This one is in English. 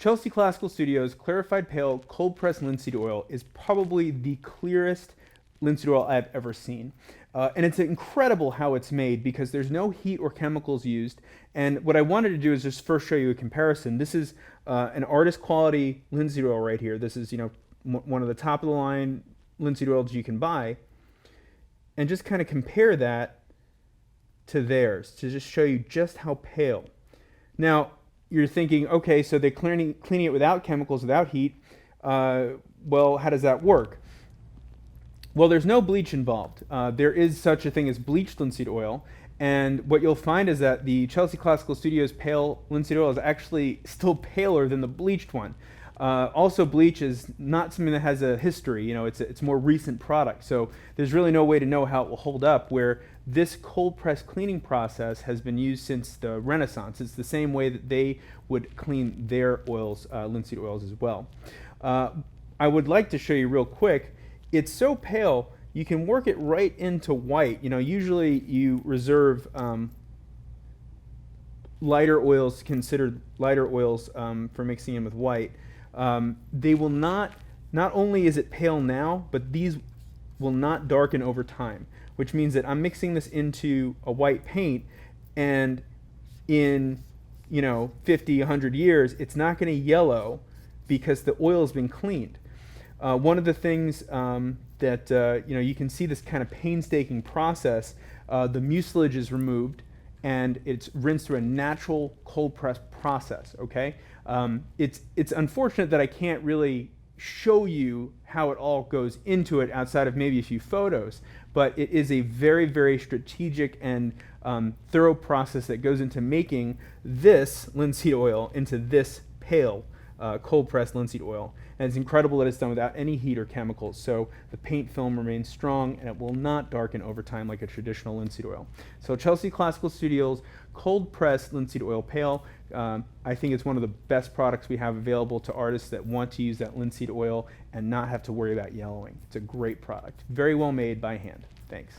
Chelsea Classical Studios Clarified Pale Cold Pressed Linseed Oil is probably the clearest linseed oil I've ever seen. And it's incredible how it's made because there's no heat or chemicals used. And what I wanted to do is just first show you a comparison. This is an artist quality linseed oil right here. This is, one of the top of the line linseed oils you can buy. And just kind of compare that to theirs to just show you just how pale. Now, you're thinking, okay, so they're cleaning it without chemicals, without heat. Well, how does that work? Well, there's no bleach involved. There is such a thing as bleached linseed oil, and what you'll find is that the Chelsea Classical Studios pale linseed oil is actually still paler than the bleached one. Also, bleach is not something that has a history. It's a more recent product, so there's really no way to know how it will hold up, where this cold press cleaning process has been used since the Renaissance. It's the same way that they would clean their oils, linseed oils as well. I would like to show you real quick. It's so pale, you can work it right into white. Usually you reserve lighter oils, considered lighter oils for mixing in with white. They will not only is it pale now, but these will not darken over time, which means that I'm mixing this into a white paint, and in 50, 100 years, it's not going to yellow because the oil has been cleaned. One of the things that you can see this kind of painstaking process. The mucilage is removed and it's rinsed through a natural cold press process. Okay, it's unfortunate that I can't really show you how it all goes into it outside of maybe a few photos, but it is a very, very strategic and thorough process that goes into making this linseed oil into this pale cold pressed linseed oil. And it's incredible that it's done without any heat or chemicals, so the paint film remains strong and it will not darken over time like a traditional linseed oil. So Chelsea Classical Studios cold pressed linseed oil pale, I think it's one of the best products we have available to artists that want to use that linseed oil and not have to worry about yellowing. It's a great product, very well made by hand. Thanks.